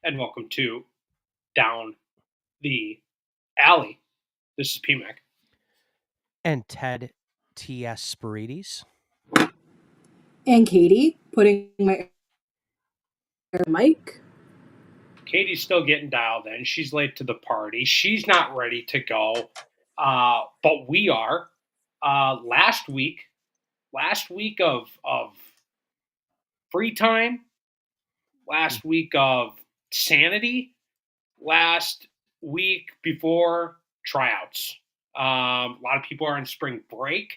and welcome to Down the Alley. This is PMAC. And Ted T.S. Spirides. And Katie putting my mic. Katie's still getting dialed in. She's late to the party. She's not ready to go, but we are. Last week of free time, last week of sanity, last week before tryouts. A lot of people are in spring break.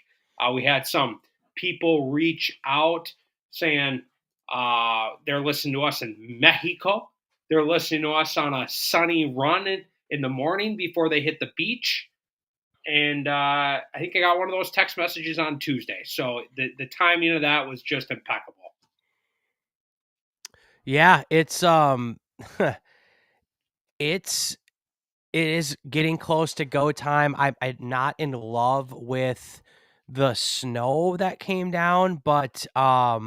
We had some people reach out saying they're listening to us in Mexico. They're listening to us on a sunny run in the morning before they hit the beach. And I think I got one of those text messages on Tuesday. So the timing of that was just impeccable. Yeah, it is getting close to go time. I'm not in love with the snow that came down, but I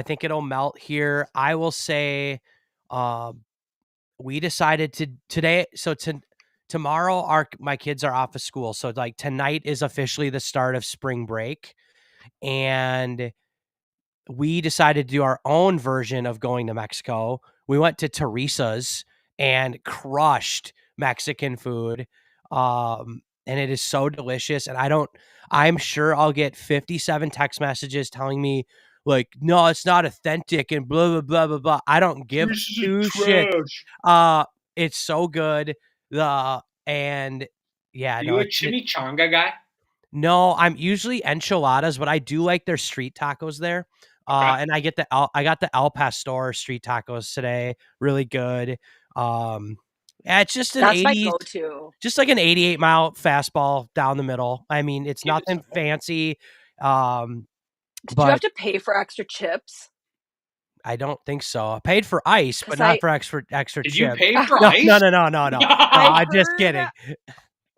think it'll melt here. I will say, we decided today. So tomorrow, my kids are off of school. So like tonight is officially the start of spring break, and we decided to do our own version of going to Mexico. We went to Teresa's and crushed Mexican food. And it is so delicious. And I'm sure I'll get 57 text messages telling me, like, no, it's not authentic and blah, blah, blah, blah, blah. I don't give This is two shits. trash. It's so good. And yeah, Are no, you a chimichanga guy? no, I'm usually enchiladas, but I do like their street tacos there. Okay. And I got the El Pastor street tacos today. Really good. Yeah, it's just That's my go-to. just like an 88-mile fastball down the middle. I mean, it's Keep it nothing simple. fancy. Did you have But to pay for extra chips? I don't think so. I paid for ice, but 'Cause not for extra Did you chips. pay for No, ice? no, no, no, no, no. I'm just kidding.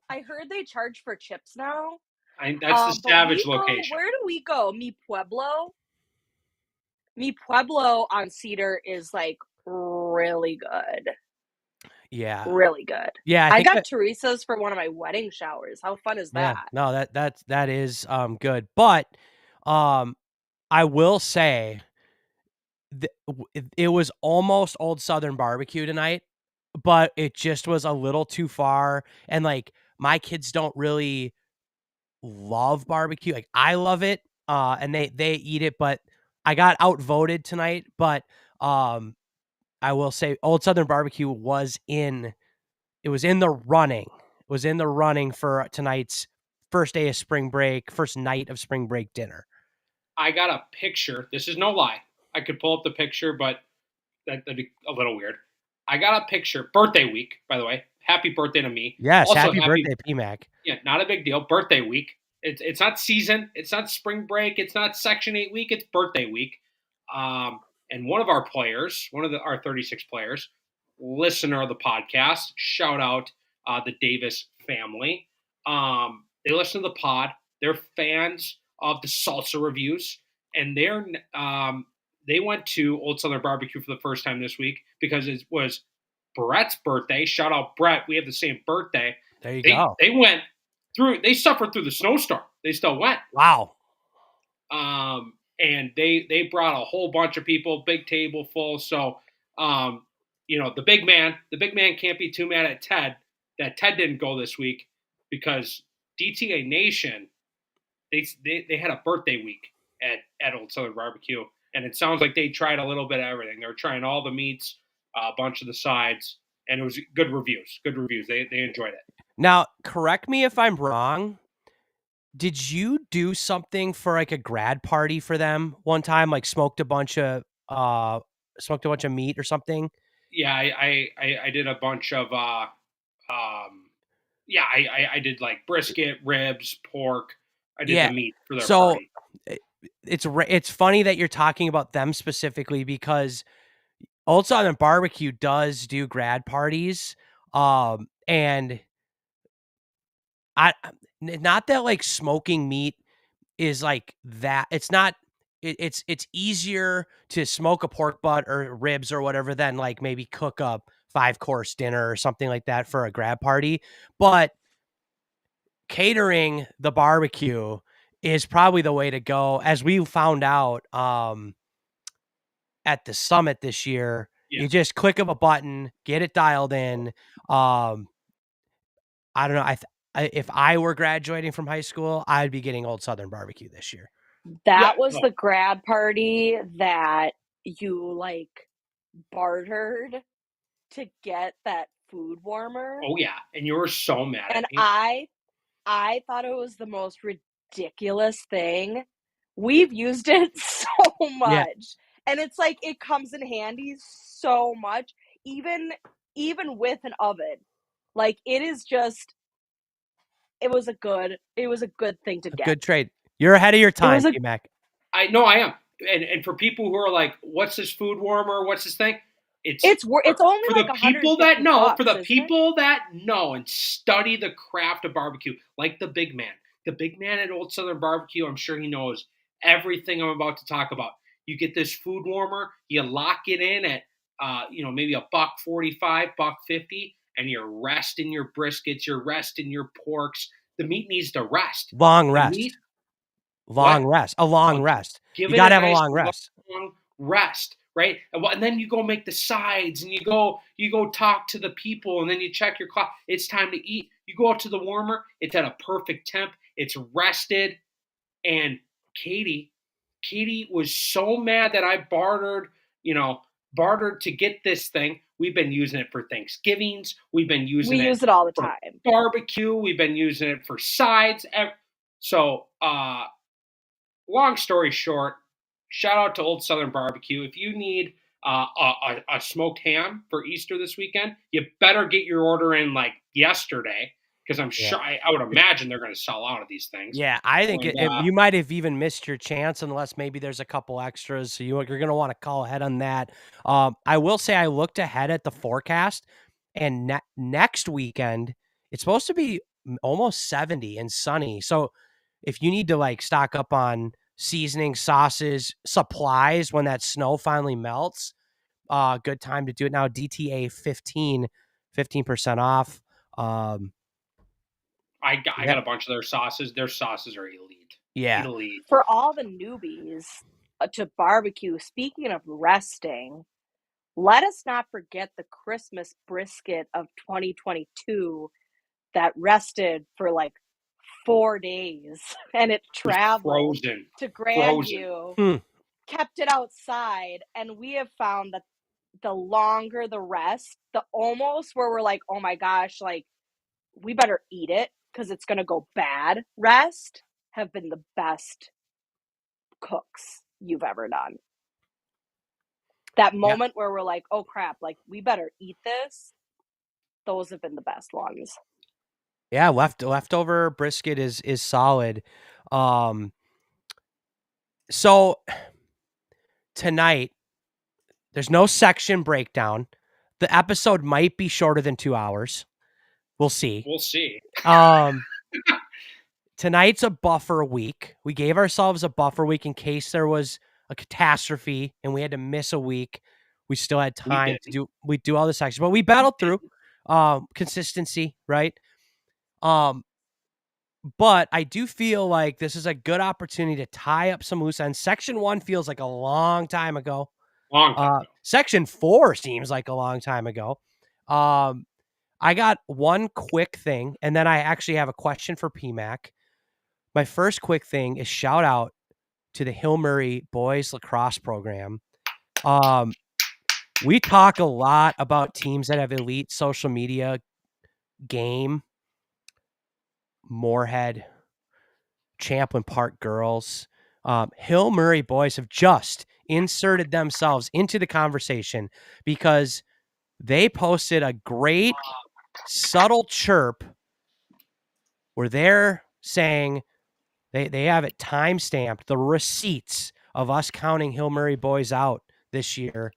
I heard they charge for chips now. That's the But Savage location. where do we go? Mi Pueblo? Mi Pueblo on Cedar is like really good. Yeah. Really good. Yeah, I got Teresa's for one of my wedding showers. How fun is Yeah, that? no, that is good. But I will say it was almost Old Southern barbecue tonight, but it just was a little too far. And like my kids don't really love barbecue. Like I love it, and they eat it, but I got outvoted tonight. But I will say Old Southern barbecue was in the running. It was in the running for tonight's first day of spring break, first night of spring break dinner. I got a picture. This is no lie. I could pull up the picture, but that'd be a little weird. I got a picture. Birthday week, by the way. Happy birthday to me. Yes, Also, happy birthday, PMAC. Yeah, not a big deal. Birthday week. It's not season. It's not spring break. It's not Section 8 week. It's birthday week. And one of our players, our 36 players, listener of the podcast, shout out the Davis family. They listen to the pod. They're fans of the salsa reviews, and they went to Old Southern Barbecue for the first time this week because it was Brett's birthday. Shout out Brett. We have the same birthday. There you go. They went through. They suffered through the snowstorm. They still went. Wow. And they brought a whole bunch of people, big table full. So, the big man can't be too mad at Ted that Ted didn't go this week because DTA Nation, they had a birthday week at Old Southern Barbecue, and it sounds like they tried a little bit of everything. They were trying all the meats, a bunch of the sides, and it was good reviews. Good reviews. They enjoyed it. Now, correct me if I'm wrong. Did you do something for like a grad party for them one time? Like smoked a bunch of meat or something? Yeah, I did a bunch of I did like brisket, ribs, pork. I did the meat for their party. It's funny that you're talking about them specifically because Old Southern Barbecue does do grad parties. And not that like smoking meat is like that. It's not it's easier to smoke a pork butt or ribs or whatever than like maybe cook a 5-course dinner or something like that for a grad party. But catering the barbecue is probably the way to go. As we found out at the summit this year, you just click of a button, get it dialed in. I don't know. If I were graduating from high school, I'd be getting Old Southern barbecue this year. That was the grad party that you like bartered to get that food warmer. Oh yeah, and you were so mad And at me. I thought it was the most ridiculous thing. We've used it so much. Yeah. And it's like it comes in handy so much, even with an oven. Like it is just it was a good thing to get. Good trade. You're ahead of your time, P-Mac. I know I am. And for people who are like, what's this food warmer? What's this thing? It's only for like the people that know, bucks, for the people that know and study the craft of barbecue, like the big man. The big man at Old Southern Barbecue, I'm sure he knows everything I'm about to talk about. You get this food warmer, you lock it in at maybe $1.45, $1.50, and you're resting your briskets, you're resting your porks. The meat needs to rest. Long rest. A long rest. You got to have a long rest. Long rest, right? And then you go make the sides, and you go talk to the people, and then you check your clock. It's time to eat. You go out to the warmer. It's at a perfect temp. It's rested. And Katie was so mad that I bartered to get this thing. We've been using it for Thanksgivings. We've been using use it all the time. Barbecue. We've been using it for sides. So, long story short, shout out to Old Southern Barbecue. If you need a smoked ham for Easter this weekend, you better get your order in like yesterday, because I'm sure I would imagine they're going to sell out of these things. Yeah, I think you might have even missed your chance unless maybe there's a couple extras. So you're going to want to call ahead on that. I will say I looked ahead at the forecast, and next weekend it's supposed to be almost 70 and sunny. So if you need to like stock up on seasoning, sauces, supplies when that snow finally melts, good time to do it now. DTA 15% off. I got a bunch of their sauces. Their sauces are elite. Yeah. Elite. For all the newbies to barbecue, speaking of resting, let us not forget the Christmas brisket of 2022 that rested for like 4 days, and it traveled to Grandview, kept it outside, and we have found that the longer the rest, the almost where we're like, oh my gosh, like we better eat it because it's going to go bad rest have been the best cooks you've ever done. That moment where we're like, oh crap, like we better eat this. Those have been the best ones. Yeah, leftover brisket is solid. So tonight there's no section breakdown. The episode might be shorter than 2 hours. We'll see. Tonight's a buffer week. We gave ourselves a buffer week in case there was a catastrophe and we had to miss a week. We still had time to do all the sections, but we battled through. Consistency, right? But I do feel like this is a good opportunity to tie up some loose ends. Section 1 feels like a long time ago. Section 4 seems like a long time ago. I got one quick thing, and then I actually have a question for PMAC. My first quick thing is shout out to the Hill Murray boys lacrosse program. We talk a lot about teams that have elite social media game. Moorhead, Champlin Park girls. Hill Murray boys have just inserted themselves into the conversation because they posted a great subtle chirp where they're saying they have it time stamped, the receipts of us counting Hill Murray boys out this year.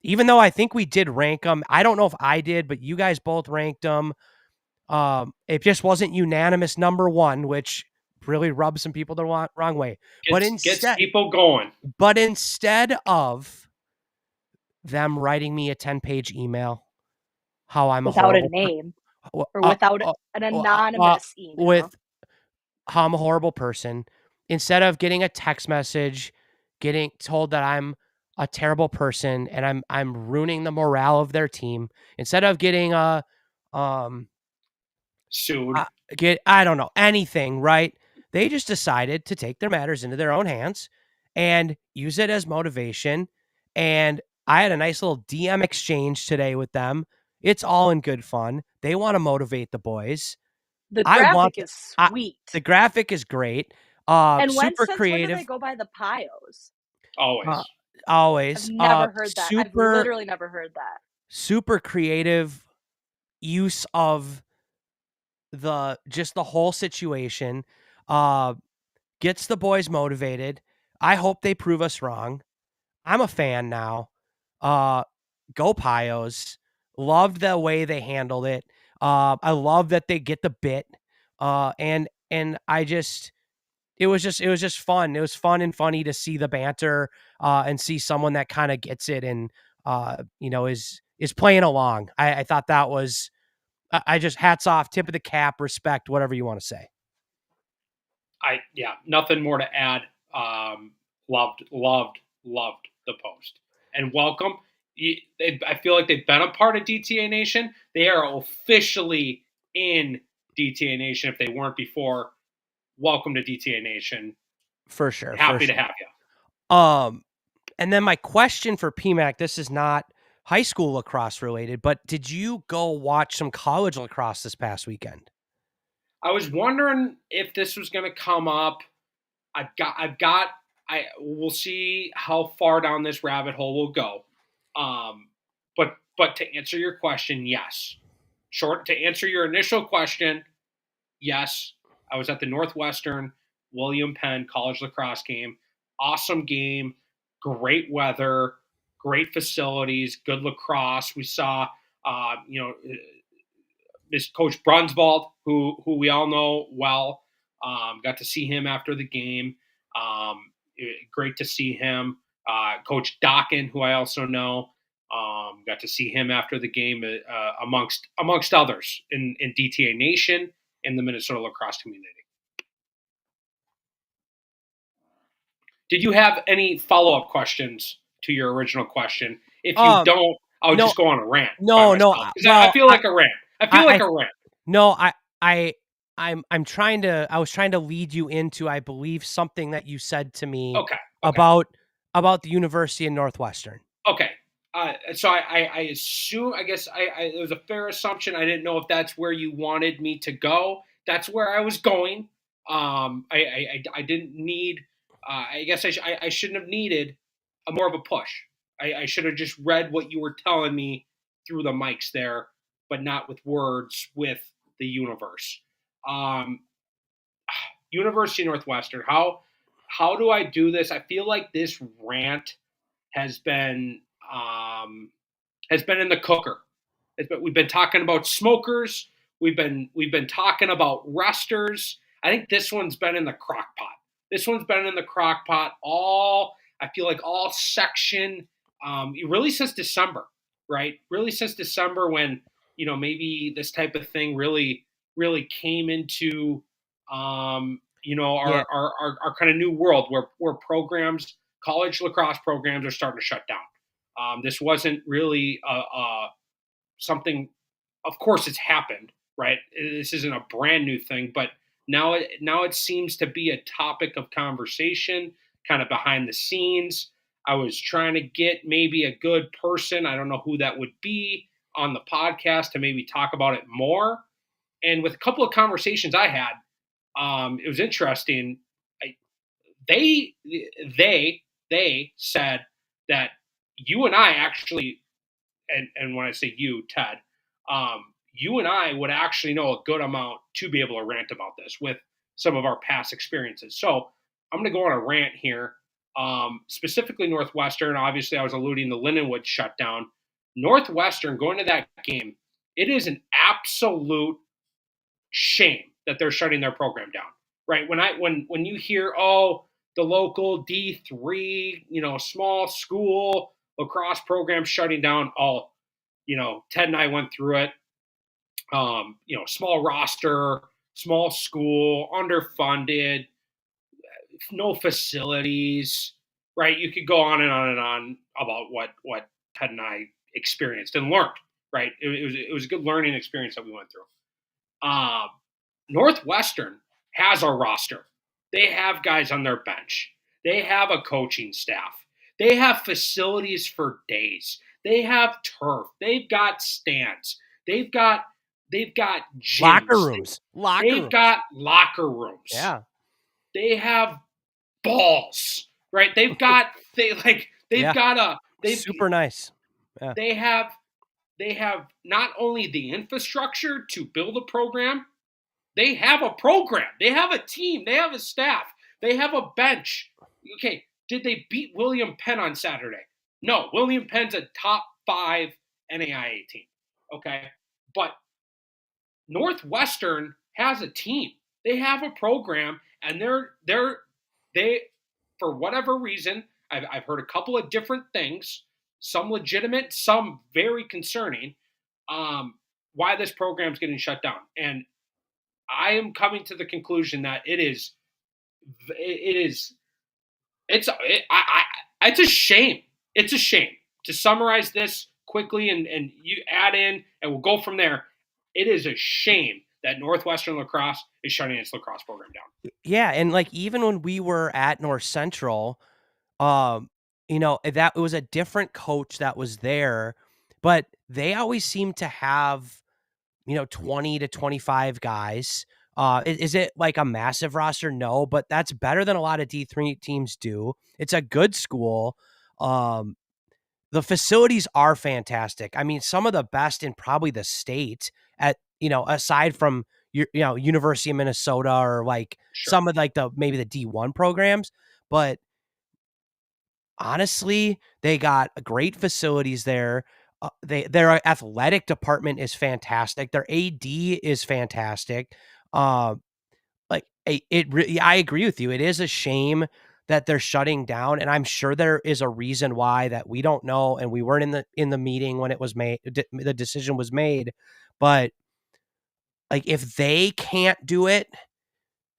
Even though I think we did rank them. I don't know if I did, but you guys both ranked them. It just wasn't unanimous number one, which really rub some people the wrong way. Gets people going. But instead of them writing me a 10-page email, how I'm without a a horrible name or without an anonymous email. with how I'm a horrible person, instead of getting a text message, getting told that I'm a terrible person and I'm ruining the morale of their team, instead of getting a Sued. I don't know, anything, right? They just decided to take their matters into their own hands and use it as motivation. And I had a nice little DM exchange today with them. It's all in good fun. They want to motivate the boys. The I want graphic is sweet. the graphic is great. And Super when do creative. they go by the Pios? Always. Always. I've never heard that. I've literally never heard that. Super creative use of just the whole situation. Gets the boys motivated. I hope they prove us wrong. I'm a fan now. Go Pios. Loved the way they handled it. I love that they get the bit. And I just it was just fun. It was fun and funny to see the banter and see someone that kind of gets it and is playing along. I thought that was I just hats off, tip of the cap, respect, whatever you want to say. Nothing more to add. Loved the post and welcome. I feel like they've been a part of DTA Nation. They are officially in DTA Nation if they weren't before. Welcome to DTA Nation. For sure. Happy to have you. And then my question for PMAC, this is not high school lacrosse related, but did you go watch some college lacrosse this past weekend? I was wondering if this was going to come up. We'll see how far down this rabbit hole we'll go. But to answer your question, yes. To answer your initial question, yes. I was at the Northwestern William Penn college lacrosse game. Awesome game, great weather, great facilities, good lacrosse. We saw, Miss Coach Brunswald, who we all know well. Got to see him after the game. Great to see him. Coach Dokken, who I also know, got to see him after the game amongst others in DTA Nation and the Minnesota lacrosse community. Did you have any follow-up questions to your original question? If you don't, I'll just go on a rant. I feel like a rant. A rant. No, I was trying to lead you into, I believe, something that you said to me about the University of Northwestern. Okay. So I assume, I guess it was a fair assumption. I didn't know if that's where you wanted me to go. That's where I was going. I didn't need, I guess I shouldn't have needed more of a push. I should have just read what you were telling me through the mics there, but not with words, with the universe. University of Northwestern, how do I do this? I feel like this rant has been in the cooker. We've been talking about smokers. We've been talking about resters. I think this one's been in the crock pot. I feel like all section, really since December, right? Really since December when, maybe this type of thing really came into, our kind of new world where programs, college lacrosse programs are starting to shut down. This wasn't really something, of course it's happened, right? This isn't a brand new thing, but now it seems to be a topic of conversation, kind of behind the scenes. I was trying to get maybe a good person, I don't know who that would be, on the podcast to maybe talk about it more. And with a couple of conversations I had, it was interesting. They said that you and I actually, and when I say you, Ted, you and I would actually know a good amount to be able to rant about this with some of our past experiences. So I'm going to go on a rant here. Specifically Northwestern, obviously I was alluding to Lindenwood shutdown. Northwestern, going to that game, it is an absolute shame that they're shutting their program down. right? When you hear, the local D3, small school lacrosse program shutting down, Ted and I went through it. Small roster, small school, underfunded, no facilities, right? You could go on and on and on about what Ted and I experienced and learned, right? It was a good learning experience that we went through. Um, Northwestern has a roster. They have guys on their bench. They have a coaching staff. They have facilities for days. They have turf. They've got stands. They've got gyms. Locker rooms. They've got locker rooms. Yeah. They have balls, right? They've got Yeah. got Super nice. Yeah. they have not only the infrastructure to build a program, they have a program. They have a team. They have a staff. They have a bench. Okay, did they beat William Penn on Saturday? No, William Penn's a top 5 NAIA team. Okay, but Northwestern has a team. They have a program, and they for whatever reason, I've heard a couple of different things, some legitimate, some very concerning, why this program's getting shut down. And I am coming to the conclusion that it's a shame. It's a shame. To summarize this quickly, and you add in, and we'll go from there. It is a shame that Northwestern Lacrosse is shutting its lacrosse program down. Yeah, and like even when we were at North Central, that it was a different coach that was there, but they always seem to have 20 to 25 guys. Is it like a massive roster? No, but that's better than a lot of D3 teams do. It's a good school. The facilities are fantastic. I mean, some of the best in probably the state at, aside from University of Minnesota or like some of like maybe the D1 programs, but honestly, they got great facilities there. Their athletic department is fantastic. Their AD is fantastic. I agree with you. It is a shame that they're shutting down, and I'm sure there is a reason why that we don't know, and we weren't in the meeting when it was made. The decision was made, but like if they can't do it,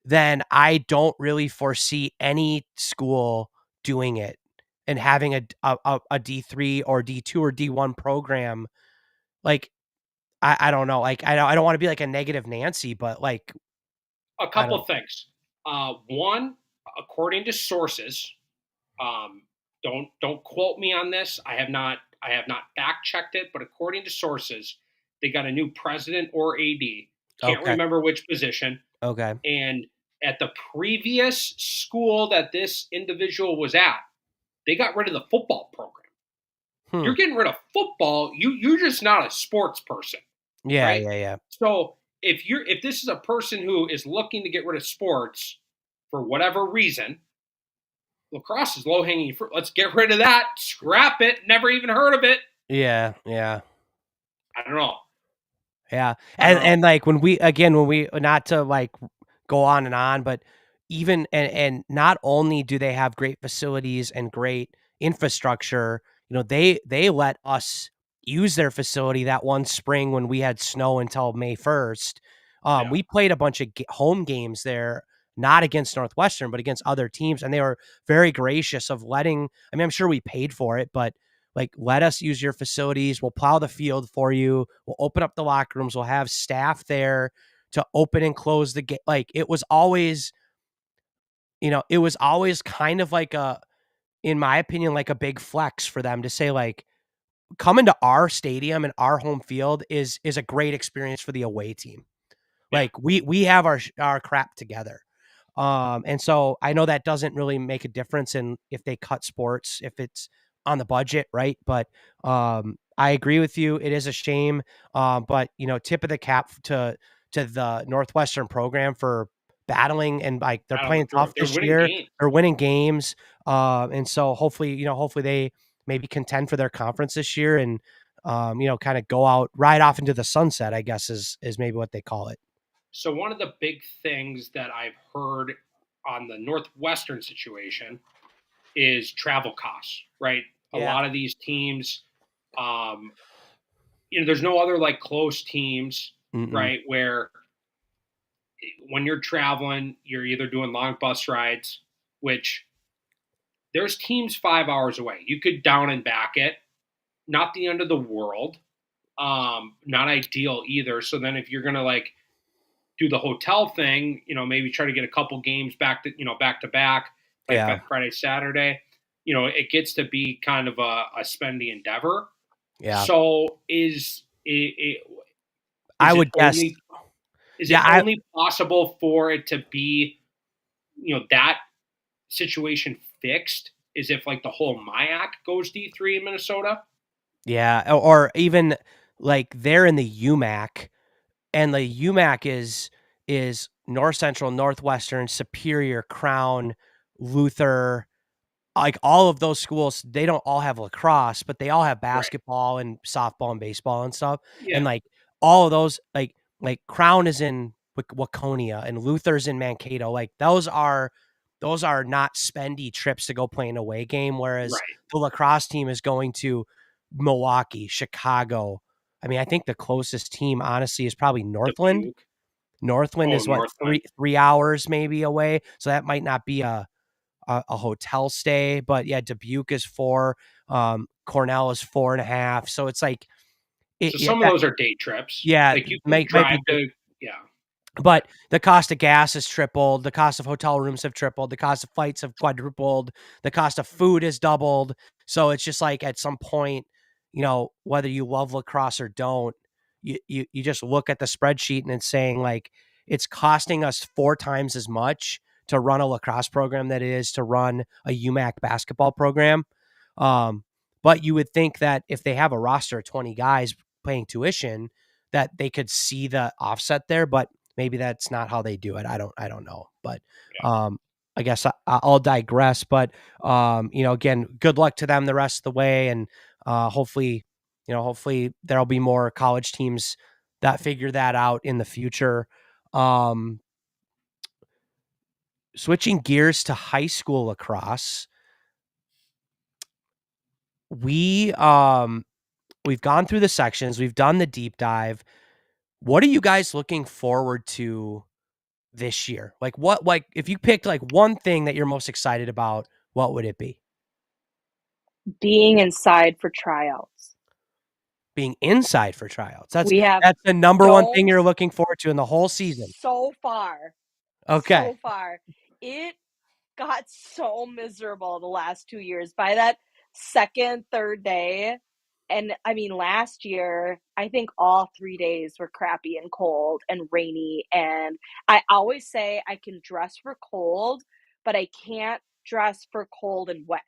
then I don't really foresee any school doing it and having a D3 or D2 or D1 program. Like, I don't know. Like, I don't want to be like a negative Nancy, but like a couple of things. One, according to sources, don't quote me on this. I have not fact checked it, but according to sources, they got a new president or AD. Can't remember which position. Okay. And at the previous school that this individual was at, they got rid of the football program. You're getting rid of football. You're just not a sports person. Yeah, right? yeah. So if this is a person who is looking to get rid of sports for whatever reason, lacrosse is low hanging fruit. Let's get rid of that. Scrap it. Never even heard of it. Yeah. I don't know. Yeah. And like when we not to like go on and on, but even and not only do they have great facilities and great infrastructure, they let us use their facility that one spring when we had snow until May 1st. We played a bunch of home games there, not against Northwestern, but against other teams. And they were very gracious of I'm sure we paid for it, but like, let us use your facilities. We'll plow the field for you. We'll open up the locker rooms. We'll have staff there to open and close the game. Like, it was always kind of like in my opinion, like a big flex for them to say, like, coming to our stadium and our home field is a great experience for the away team. Yeah. Like we have our crap together. And so I know that doesn't really make a difference in if they cut sports, if it's on the budget, right? But I agree with you. It is a shame. But tip of the cap to the Northwestern program for battling, and like they're playing tough this year. They're winning games. And so hopefully they maybe contend for their conference this year and kind of go out, ride off into the sunset, I guess is maybe what they call it. So one of the big things that I've heard on the Northwestern situation is travel costs, right? A Yeah. lot of these teams, um, there's no other like close teams, Mm-mm. right? Where when you're traveling, you're either doing long bus rides, which there's teams 5 hours away. You could down and back it, not the end of the world, not ideal either. So then if you're gonna like do the hotel thing, maybe try to get a couple games back to back, like Yeah. Friday, Saturday, it gets to be kind of a spendy endeavor. Yeah. So is I it would guess. only is it Yeah. only possible for it to be, that situation fixed is if like the whole MIAC goes D3 in Minnesota? Yeah. Or even like they're in the UMAC, and the UMAC is North Central, Northwestern, Superior, Crown, Luther, like all of those schools. They don't all have lacrosse, but they all have Right. basketball and softball and baseball and stuff. And Yeah. like all of those, like Crown is in Waconia and Luther's in Mankato. Like those are not spendy trips to go play an away game. Whereas Right. the lacrosse team is going to Milwaukee, Chicago. I mean, I think the closest team, honestly, is probably Northland. Dubuque. Northland Oh, is what, Northland. 3 hours maybe away. So that might not be a hotel stay, but yeah, Dubuque is 4. Cornell is 4.5. So it's like So some of those are day trips. yeah, Like you can might drive be. to, yeah. But the cost of gas has tripled, the cost of hotel rooms have tripled, the cost of flights have quadrupled, the cost of food has doubled. So it's just like at some point, whether you love lacrosse or don't, you just look at the spreadsheet and it's saying like it's costing us 4 times as much to run a lacrosse program that it is to run a UMAC basketball program. But you would think that if they have a roster of 20 guys paying tuition, that they could see the offset there, but maybe that's not how they do it. I don't know, but I guess I'll digress. But again, good luck to them the rest of the way, and hopefully there'll be more college teams that figure that out in the future. Switching gears to high school lacrosse, we've gone through the sections, we've done the deep dive. What are you guys looking forward to this year? Like if you picked like one thing that you're most excited about, what would it be? Being inside for tryouts. Being inside for tryouts. We have That's the number one thing domes you're looking forward to in the whole season. so far. Okay. So far. It got so miserable the last 2 years. By that second, third day, and I mean, last year, I think all 3 days were crappy and cold and rainy. And I always say I can dress for cold, but I can't dress for cold and wet.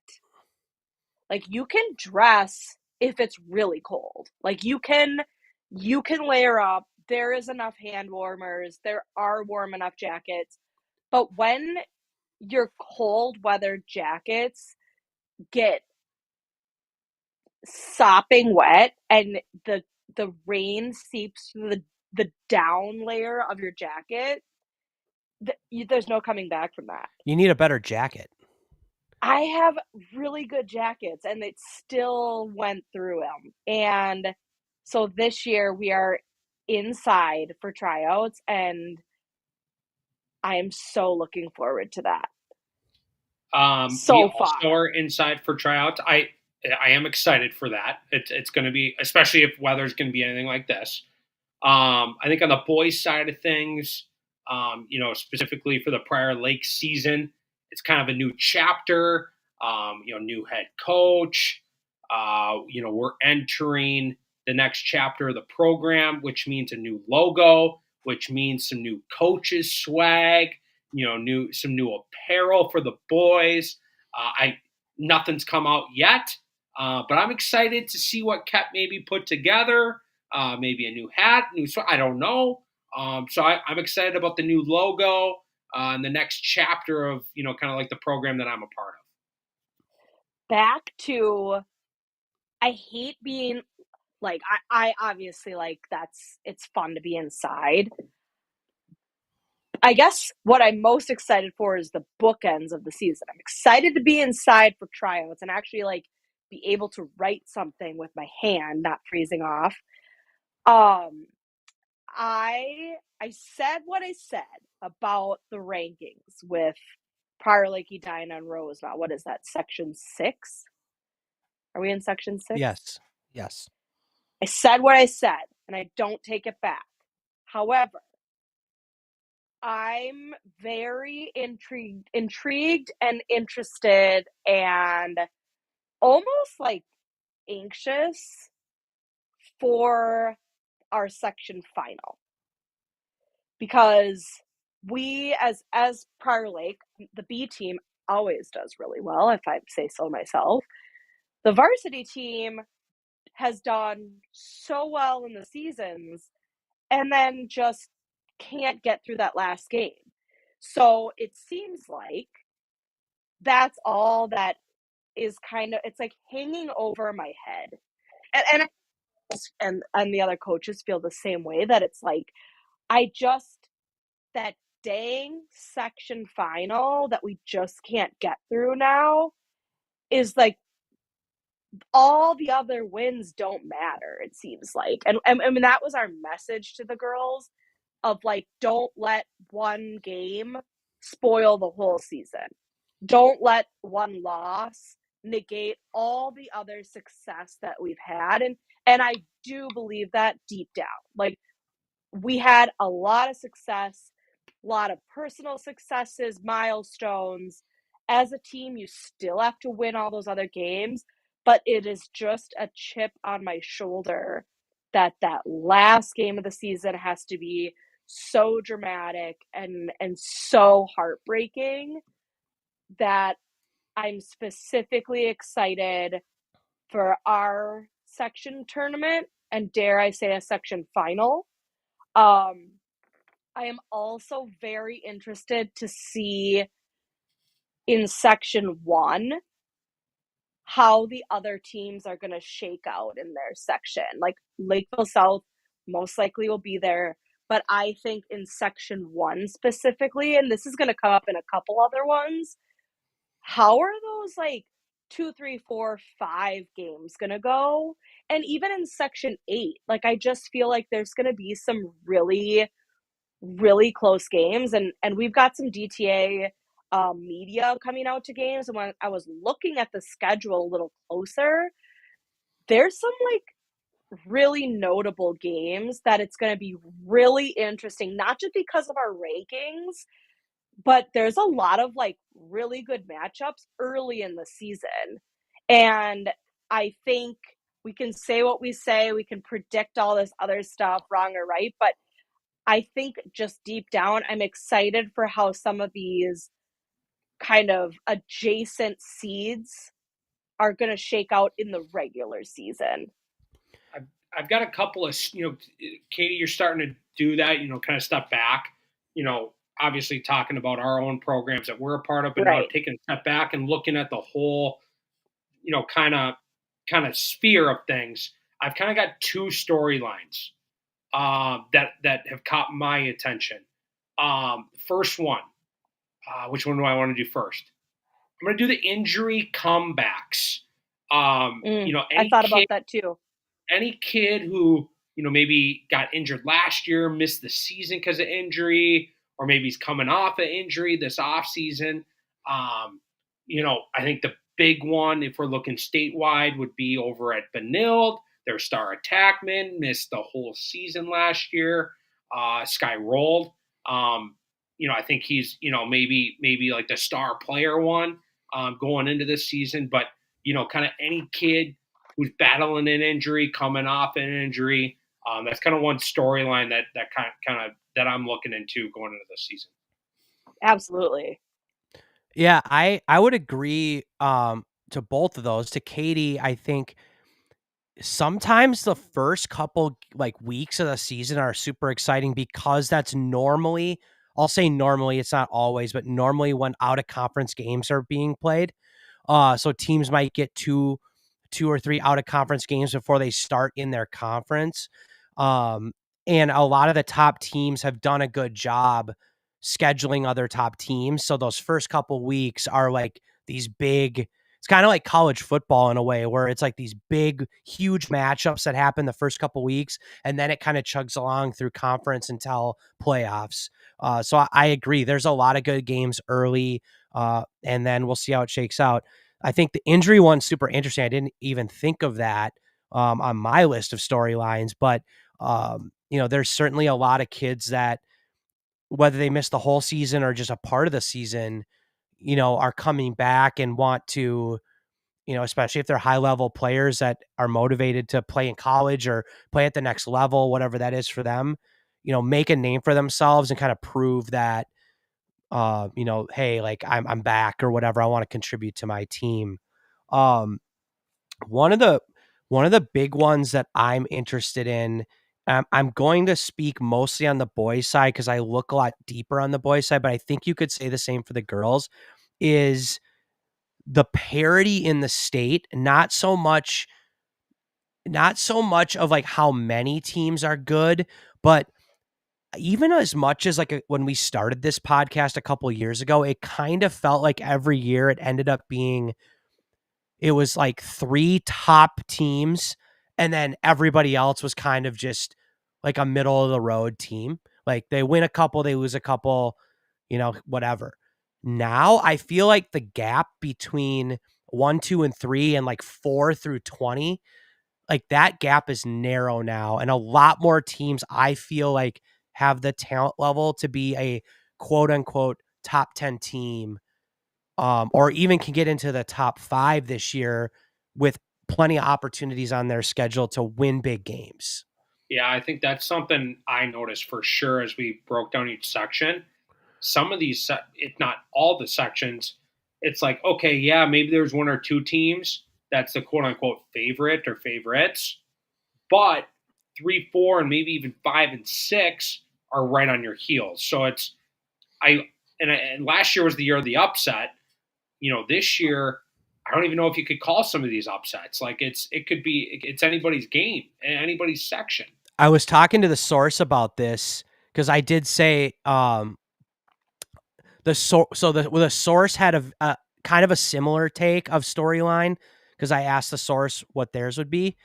Like you can dress if it's really cold. Like you can layer up. There is enough hand warmers. There are warm enough jackets. But when your cold weather jackets get sopping wet and the rain seeps through the down layer of your jacket, there's no coming back from that. You need a better jacket. I have really good jackets and it still went through them. And so this year we are inside for tryouts and I am so looking forward to that. We So also far. are inside for tryouts. I am excited for that. It's going to be, especially if weather's going to be anything like this. I think on the boys' side of things, specifically for the Prior Lake season, it's kind of a new chapter. New head coach. We're entering the next chapter of the program, which means a new logo, which means some new coaches swag. Some new apparel for the boys. I Nothing's come out yet, but I'm excited to see what Kep maybe put together. Maybe a new hat, I don't know. So I'm excited about the new logo and the next chapter of kind of like the program that I'm a part of. Back to I hate being like I obviously like it's fun to be inside, I guess what I'm most excited for is the bookends of the season. I'm excited to be inside for tryouts and actually like be able to write something with my hand, not freezing off. Um, I said what I said about the rankings with Prior Lake, Edina, and Rosemount. What is that? Section 6? Are we in section 6? Yes. Yes. I said what I said, and I don't take it back. However, I'm very intrigued and interested and almost like anxious for our section final. Because we as Prior Lake, the B team always does really well, if I say so myself. The varsity team has done so well in the seasons and then just can't get through that last game. So it seems like that's all that is kind of, it's like hanging over my head. And the other coaches feel the same way, that it's like, that dang section final that we just can't get through now is like, all the other wins don't matter, it seems like. And I mean, that was our message to the girls, of like, don't let one game spoil the whole season. Don't let one loss negate all the other success that we've had. And I do believe that deep down. Like, we had a lot of success, a lot of personal successes, milestones. As a team, you still have to win all those other games, but it is just a chip on my shoulder that last game of the season has to be so dramatic and so heartbreaking, that I'm specifically excited for our section tournament, and dare I say a section final. I am also very interested to see in section 1 how the other teams are going to shake out in their section. Like, Lakeville South most likely will be there, but I think in section 1 specifically, and this is going to come up in a couple other ones, how are those like 2, 3, 4, 5 games going to go? And even in section 8, like, I just feel like there's going to be some really close games, and we've got some DTA media coming out to games. And when I was looking at the schedule a little closer, there's some like really notable games that it's going to be really interesting, not just because of our rankings, but there's a lot of like really good matchups early in the season. And I think we can say what we say, we can predict all this other stuff, wrong or right, but I think just deep down, I'm excited for how some of these kind of adjacent seeds are going to shake out in the regular season. I've got a couple of, Katie, you're starting to do that, kind of step back, obviously talking about our own programs that we're a part of, but now taking a step back and looking at the whole, kind of sphere of things. I've kind of got 2 storylines that have caught my attention. First one, which one do I want to do first? I'm going to do the injury comebacks. I thought about that too. Any kid who, maybe got injured last year, missed the season because of injury, or maybe he's coming off an injury this offseason. I think the big one, if we're looking statewide, would be over at Benilde. Their star attackman missed the whole season last year. Sky Rolled. I think he's, maybe like the star player one going into this season. But, kind of any kid who's battling an injury, coming off an injury, that's kind of one storyline that kind of that I'm looking into going into this season. Absolutely. Yeah, I would agree to both of those. To Katie, I think sometimes the first couple like weeks of the season are super exciting because that's normally, I'll say normally, it's not always, but normally when out of conference games are being played. So teams might get two or three out of conference games before they start in their conference. And a lot of the top teams have done a good job scheduling other top teams. So those first couple weeks are like these big, it's kind of like college football in a way where it's like these big, huge matchups that happen the first couple weeks. And then it kind of chugs along through conference until playoffs. So I agree. There's a lot of good games early. And then we'll see how it shakes out. I think the injury one's super interesting. I didn't even think of that on my list of storylines, but there's certainly a lot of kids that, whether they miss the whole season or just a part of the season, are coming back and want to, especially if they're high level players that are motivated to play in college or play at the next level, whatever that is for them, make a name for themselves and kind of prove that, hey, like I'm back or whatever. I want to contribute to my team. Um, one of the big ones that I'm interested in, I'm going to speak mostly on the boys side because I look a lot deeper on the boys side, but I think you could say the same for the girls, is the parity in the state. Not so much of like how many teams are good, but even as much as like when we started this podcast a couple of years ago, it kind of felt like every year it ended up being, it was like 3 top teams and then everybody else was kind of just like a middle of the road team. Like they win a couple, they lose a couple, whatever. Now I feel like the gap between 1, 2, and 3 and like 4 through 20, like that gap is narrow now. And a lot more teams I feel like have the talent level to be a quote unquote top 10 team, or even can get into the top 5 this year with plenty of opportunities on their schedule to win big games. Yeah, I think that's something I noticed for sure as we broke down each section. Some of these, if not all the sections, it's like, okay, yeah, maybe there's 1 or 2 teams that's the quote unquote favorite or favorites, but 3, 4, and maybe even 5 and 6 are right on your heels. So and last year was the year of the upset. This year, I don't even know if you could call some of these upsets. Like it's anybody's game, anybody's section. I was talking to the source about this because I did say the source had a kind of a similar take of storyline because I asked the source what theirs would be,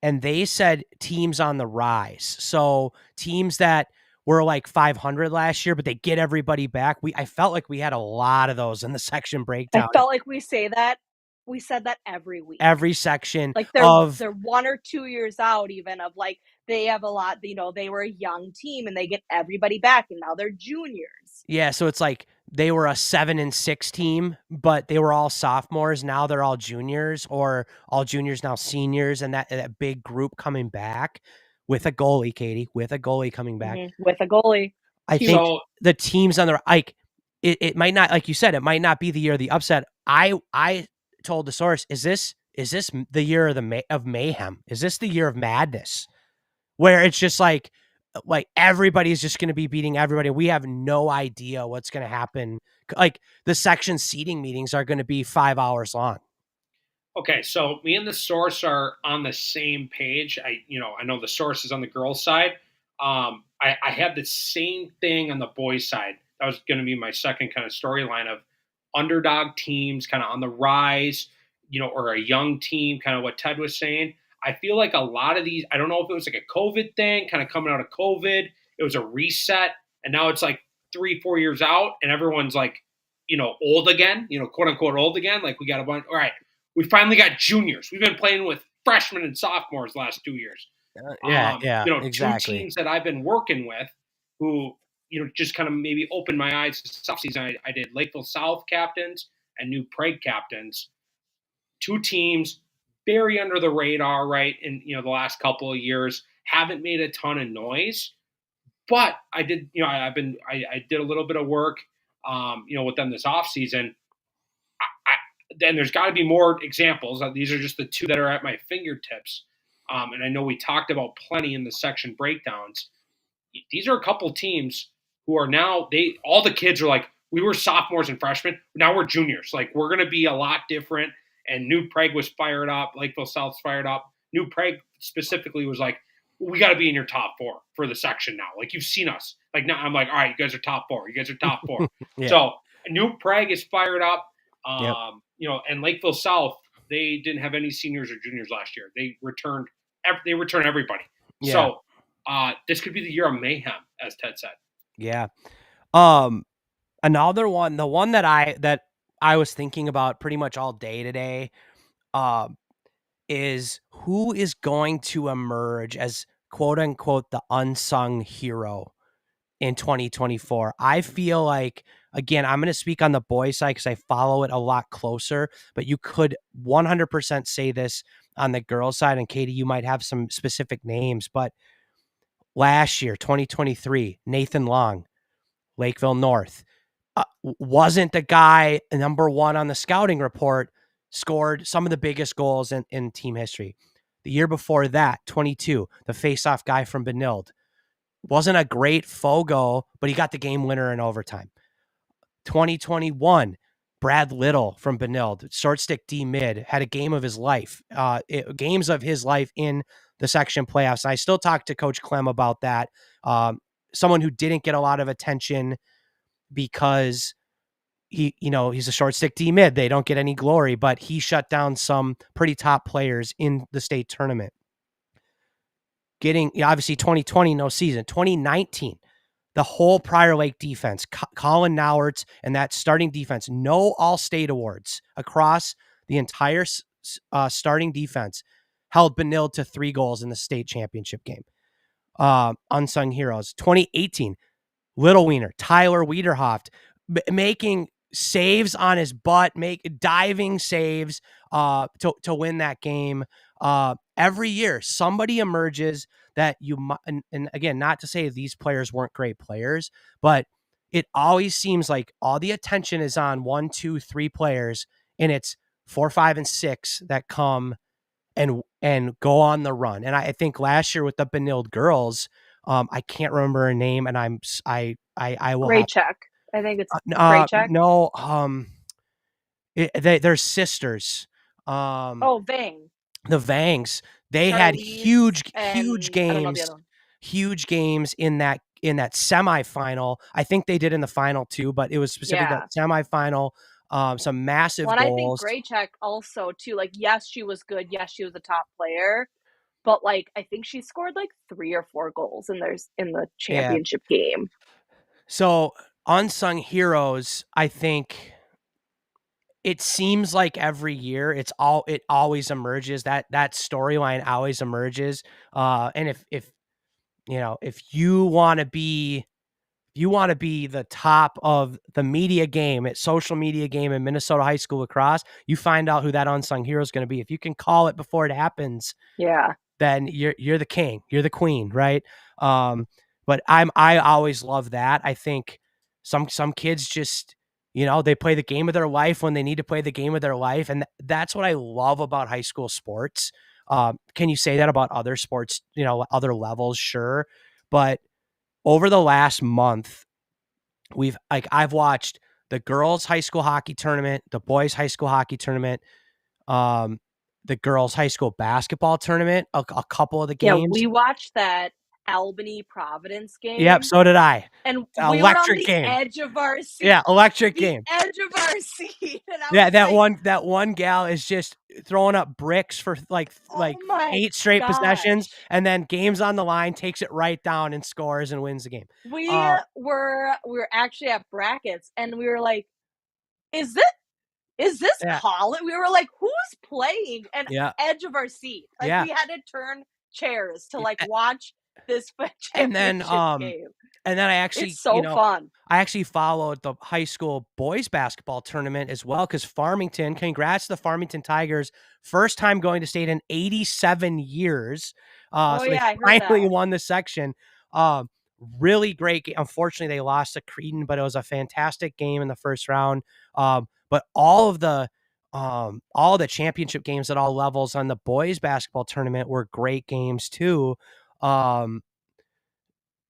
and they said teams on the rise. So teams that were like 500 last year, but they get everybody back. I felt like we had a lot of those in the section breakdown. I felt like we said that every week. Every section, like they're 1 or 2 years out, even of like they have a lot. They were a young team and they get everybody back, and now they're juniors. Yeah, so it's like they were a 7 and 6 team, but they were all sophomores. Now they're all juniors, or all juniors now seniors, and that big group coming back with a goalie, Katie, with a goalie coming back. Mm-hmm. With a goalie. I think the teams on the like it might not, like you said, it might not be the year of the upset. I told the source, is this the year of mayhem? Is this the year of madness? Where it's just like everybody's just going to be beating everybody. We have no idea what's going to happen. Like the section seating meetings are going to be 5 hours long. Okay, so me and the source are on the same page. I know the source is on the girls' side. I had the same thing on the boys' side. That was going to be my second kind of storyline of underdog teams kind of on the rise, or a young team, kind of what Ted was saying. I feel like a lot of these, I don't know if it was like a COVID thing, kind of coming out of COVID, it was a reset, and now it's like 3, 4 years out, and everyone's like, old again, quote unquote old again. Like we got a bunch, all right, we finally got juniors. We've been playing with freshmen and sophomores the last 2 years. Exactly. 2 teams that I've been working with who, just kind of maybe opened my eyes this offseason. I did Lakeville South captains and New Prague captains. 2 teams, very under the radar, right? In the last couple of years, haven't made a ton of noise, but I did. I did a little bit of work, with them this offseason. Then there's got to be more examples. These are just the 2 that are at my fingertips, and I know we talked about plenty in the section breakdowns. These are a couple teams who are now all the kids are like, we were sophomores and freshmen, now we're juniors. Like we're going to be a lot different. And New Prague was fired up. Lakeville South's fired up. New Prague specifically was like, we got to be in your top 4 for the section now. Like, you've seen us. Like, now I'm like, all right, you guys are top 4. You guys are top 4. Yeah. So New Prague is fired up. Yep. And Lakeville South, they didn't have any seniors or juniors last year. They returned everybody. Yeah. So this could be the year of mayhem, as Ted said. Yeah. Another one, the one that I was thinking about pretty much all day today, is who is going to emerge as quote unquote the unsung hero in 2024. I feel like, again, I'm going to speak on the boys side because I follow it a lot closer, but you could 100% say this on the girls side. And Katie, you might have some specific names, but last year, 2023, Nathan Long, Lakeville North, wasn't the guy number 1 on the scouting report, scored some of the biggest goals in team history. The year before that, 22, the faceoff guy from Benilde, wasn't a great Fogo, but he got the game winner in overtime. 2021, Brad Little from Benilde, short stick D mid, had a game of his life, games of his life in the section playoffs. And I still talk to Coach Clem about that. Someone who didn't get a lot of attention because he's a short stick D mid. They don't get any glory, but he shut down some pretty top players in the state tournament. Getting, obviously 2020, no season. 2019, the whole Prior Lake defense, Colin Nauertz and that starting defense, no all-state awards across the entire starting defense, held Benilde to 3 goals in the state championship game. Unsung heroes. 2018, Little Wiener, Tyler Wiederhoft, making saves on his butt, diving saves to win that game. Every year, somebody emerges that and again, not to say these players weren't great players, but it always seems like all the attention is on 1, 2, 3 players, and it's 4, 5, and 6 that come and go on the run. And I think last year with the Benilde girls, I can't remember her name, and I will Great check. I think it's Great check. No, they're sisters. Vang. The Vangs. They Charlize had huge I don't know the games, other one. huge games in that semifinal. I think they did in the final too, but it was specifically that semifinal. Some massive goals. I think Great check also too. Like, yes, she was good. Yes, she was a top player. But like, I think she scored like 3 or 4 goals in the championship game. So unsung heroes, I think it seems like every year it always emerges, that storyline always emerges. And if you want to be the top of the media game, at social media game in Minnesota high school lacrosse, you find out who that unsung hero is going to be. If you can call it before it happens, then you're the king, you're the queen, right? But I always love that. I think some kids just, they play the game of their life when they need to play the game of their life. And that's what I love about high school sports. Can you say that about other sports, other levels? Sure. But over the last month, I've watched the girls' high school hockey tournament, the boys' high school hockey tournament, the girls' high school basketball tournament, a couple of the games. Yeah, we watched that Albany Providence game. Yep, so did I. And we were on the edge of our seat. Yeah, electric game. Edge of our seat. And that one gal is just throwing up bricks for like 8 straight possessions, and then game's on the line, takes it right down and scores and wins the game. We were actually at brackets, and we were like, is this college? We were like, who's playing? And edge of our seat. Like, we had to turn chairs to watch this championship game. And then I actually, it's so fun. I actually followed the high school boys basketball tournament as well, because Farmington, congrats to the Farmington Tigers, first time going to state in 87 years. So they finally won the section. Really great game. Unfortunately, they lost to Creedon, but it was a fantastic game in the first round. But all the championship games at all levels on the boys basketball tournament were great games too.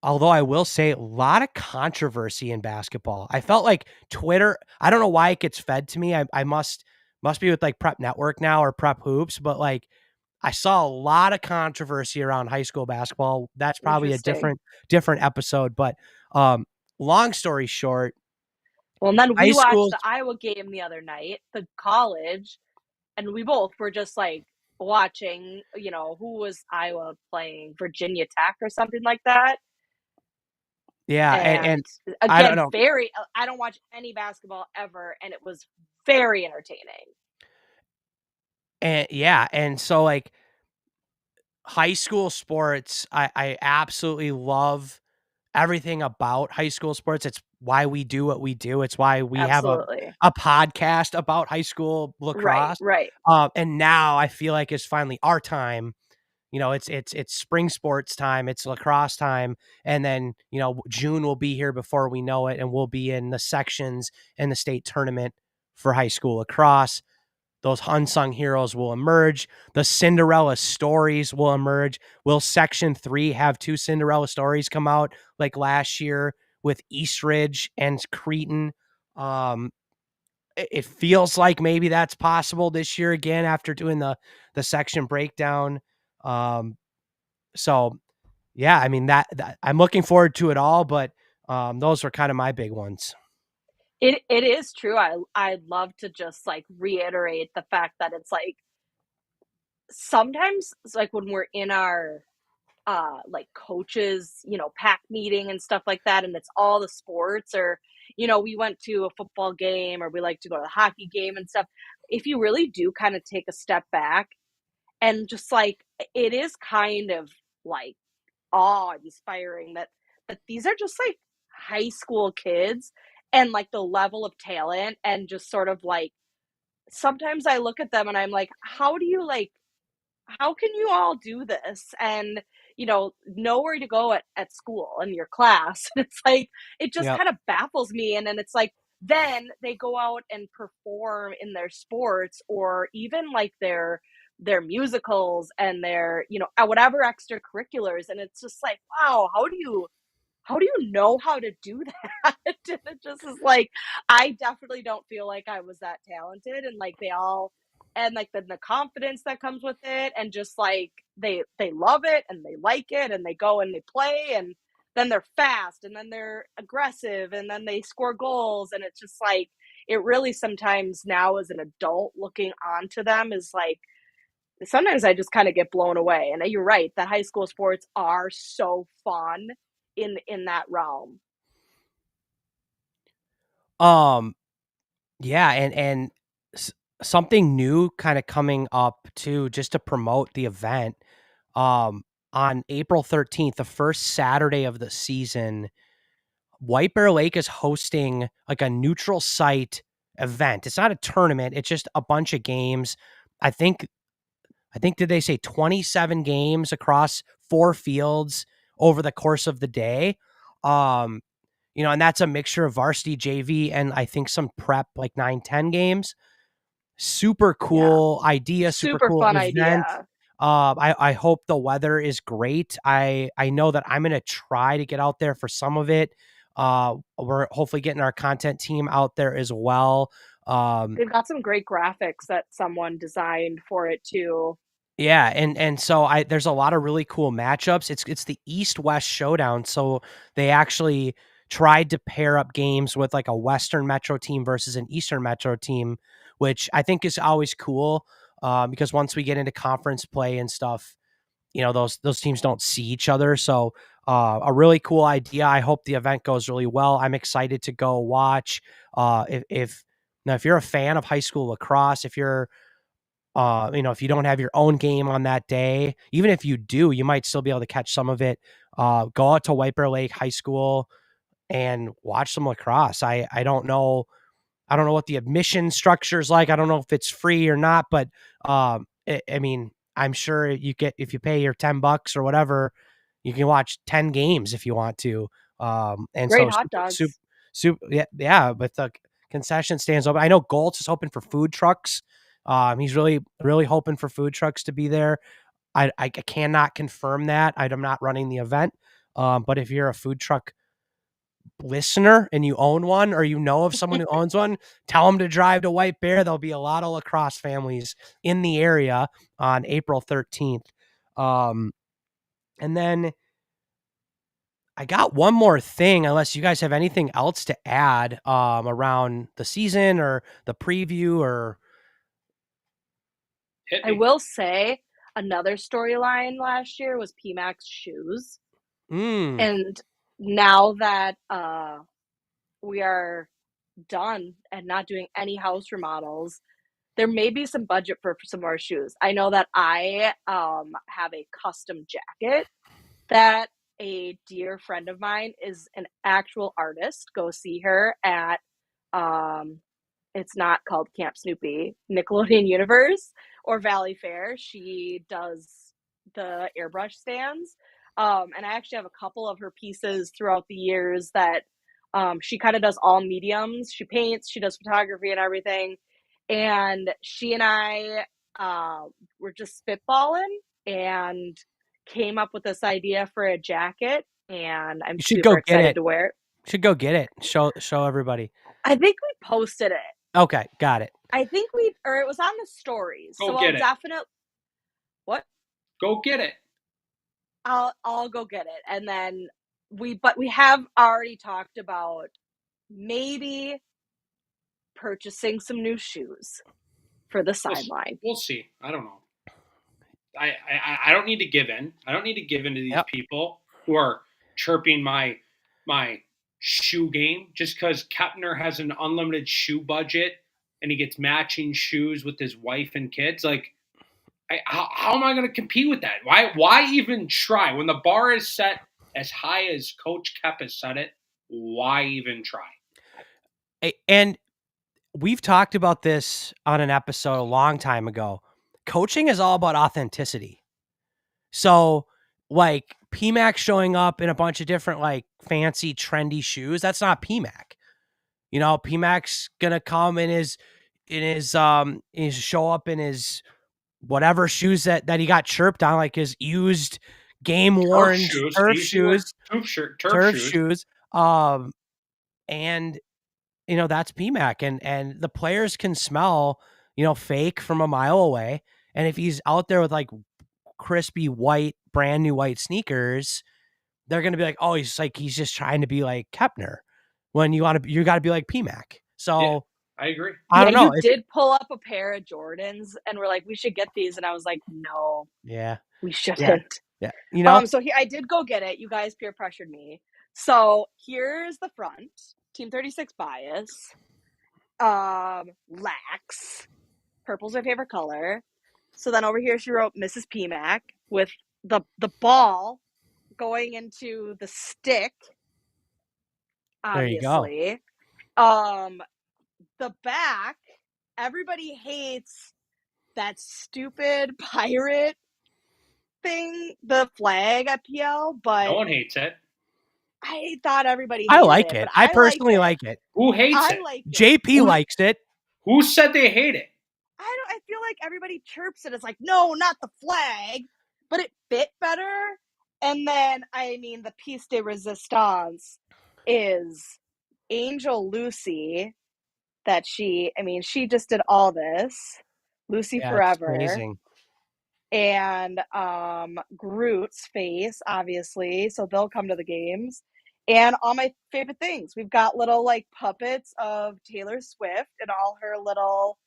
Although I will say a lot of controversy in basketball. I felt like Twitter, I don't know why it gets fed to me. I must be with like Prep Network now or Prep Hoops, but like I saw a lot of controversy around high school basketball. That's probably a Interesting. different episode, but long story short, Well, and then high we watched schools. the Iowa game the other night, the college, and we both were just like watching, who was Iowa playing? Virginia Tech or something like that. Yeah, and And I don't again, know. I don't watch any basketball ever, and it was very entertaining. And yeah, and so like high school sports, I absolutely love everything about high school sports. It's why we do what we do. It's why we have Absolutely. a podcast about high school Right, lacrosse. right. And now I feel like it's finally our time. It's spring sports time, it's lacrosse time, and then, June will be here before we know it, and we'll be in the sections in the state tournament for high school lacrosse. Those unsung heroes will emerge. The Cinderella stories will emerge. Will Section 3 have 2 Cinderella stories come out like last year with Eastridge and Cretan? It feels like maybe that's possible this year again after doing the section breakdown. So yeah, I mean that I'm looking forward to it all, but those are kind of my big ones. It is true. I'd love to just like reiterate the fact that it's like sometimes it's like when we're in our like coaches, pack meeting and stuff like that, and it's all the sports, or we went to a football game, or we like to go to the hockey game and stuff. If you really do kind of take a step back and just like it is kind of like awe-inspiring that these are just like high school kids, and like the level of talent, and just sort of like sometimes I look at them and I'm like, how can you all do this and know where to go at school in your class? It's like it just Yep. kind of baffles me. And then it's like then they go out and perform in their sports, or even like their musicals and their whatever extracurriculars, and it's just like, wow, how do you know how to do that? And it just is like, I definitely don't feel like I was that talented, and like they all, and like the confidence that comes with it, and just like they love it and they like it, and they go and they play, and then they're fast, and then they're aggressive, and then they score goals, and it's just like it really sometimes now as an adult looking onto them is like sometimes I just kind of get blown away. And you're right that high school sports are so fun in that realm. Um, yeah, and s- something new kind of coming up too, just to promote the event. Um, on April 13th, the first Saturday of the season, White Bear Lake is hosting like a neutral site event. It's not a tournament, it's just a bunch of games. I think did they say 27 games across 4 fields over the course of the day? Um, and that's a mixture of varsity JV and I think some prep, like 9-10 games. Super Yeah. cool idea, super Super cool fun event. idea. I hope the weather is great. I know that I'm gonna try to get out there for some of it. We're hopefully getting our content team out there as well. They've got some great graphics that someone designed for it too. Yeah, and so there's a lot of really cool matchups. It's the East-West showdown, so they actually tried to pair up games with like a Western Metro team versus an Eastern Metro team, which I think is always cool, because once we get into conference play and stuff, those teams don't see each other. So a really cool idea. I hope the event goes really well. I'm excited to go watch. If you're a fan of high school lacrosse, if you're if you don't have your own game on that day, even if you do, you might still be able to catch some of it. Go out to White Bear Lake High School and watch some lacrosse. I don't know. I don't know what the admission structure is like. I don't know if it's free or not, but I mean, I'm sure if you pay your $10 or whatever, you can watch 10 games if you want to. And Great so hot super, dogs. yeah, with the concession stands open. I know Goltz is hoping for food trucks. He's really, really hoping for food trucks to be there. I cannot confirm that. I'm not running the event. But if you're a food truck listener and you own one, or you know of someone who owns one, tell them to drive to White Bear. There'll be a lot of lacrosse families in the area on April 13th. And then I got one more thing, unless you guys have anything else to add around the season or the preview or. Hit I me. will say another storyline last year was PMAC's shoes. And now that we are done and not doing any house remodels, there may be some budget for some more shoes. I know that I have a custom jacket that a dear friend of mine is an actual artist. Go see her at it's not called Camp Snoopy, Nickelodeon Universe or Valley Fair. She does the airbrush stands. And I actually have a couple of her pieces throughout the years that she kind of does all mediums. She paints, she does photography and everything. And she and I were just spitballing and came up with this idea for a jacket. And I'm You should super go get excited it. to wear it. Should go get it. Show everybody. I think we posted it. Okay, got it. I think or it was on the stories. Go so get I'll it. definitely. What? Go get it. I'll go get it, and then we have already talked about maybe purchasing some new shoes for the sideline. We'll see. I don't know. I don't need to give in. I don't need to give in to these people who are chirping my shoe game just because Kepner has an unlimited shoe budget and he gets matching shoes with his wife and kids. Like, how am I going to compete with that? Why even try when the bar is set as high as Coach Kep has set it? Why even try? And we've talked about this on an episode a long time ago. Coaching is all about authenticity. So, like, PMAC showing up in a bunch of different, like, fancy, trendy shoes, that's not PMAC. You know, PMAC's gonna come in his show up in his whatever shoes that he got chirped on, like his used game worn turf shoes. And you know, that's PMAC, and the players can smell, you know, fake from a mile away. And if he's out there with like crispy white, brand new white sneakers, they're going to be like, oh, he's just trying to be like Kepner, when you got to be like PMAC. So yeah, I agree. I don't know. You did pull up a pair of Jordans and we're like, we should get these. And I was like, no, we shouldn't. Yeah. You know, so I did go get it. You guys peer pressured me. So here's the front. Team 36 bias. Lax. Purple's my favorite color. So then over here she wrote Mrs. PMAC with the ball going into the stick. Obviously. There you go. The back, everybody hates that stupid pirate thing, the flag at PL, but no one hates it. I thought everybody hated I like it. I personally like it. Who hates it? Like it. JP likes it. Who said they hate it? I feel like everybody chirps it. It's like, no, not the flag, but it fit better. And then, I mean, the piece de resistance is Angel Lucy, that she just did all this. Lucy Forever. It's amazing. And Groot's face, obviously, so they'll come to the games. And all my favorite things. We've got little like puppets of Taylor Swift and all her little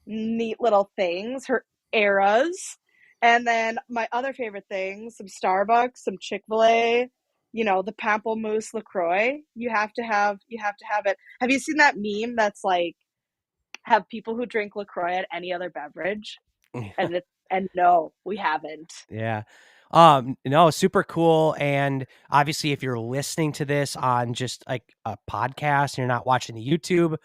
neat little things, her eras. And then my other favorite things, some Starbucks, some Chick-fil-A, you know, the Pamplemousse LaCroix. You have to have it. Have you seen that meme that's like, have people who drink LaCroix at any other beverage? And no, we haven't. Yeah. No, super cool. And obviously, if you're listening to this on just like a podcast and you're not watching the YouTube,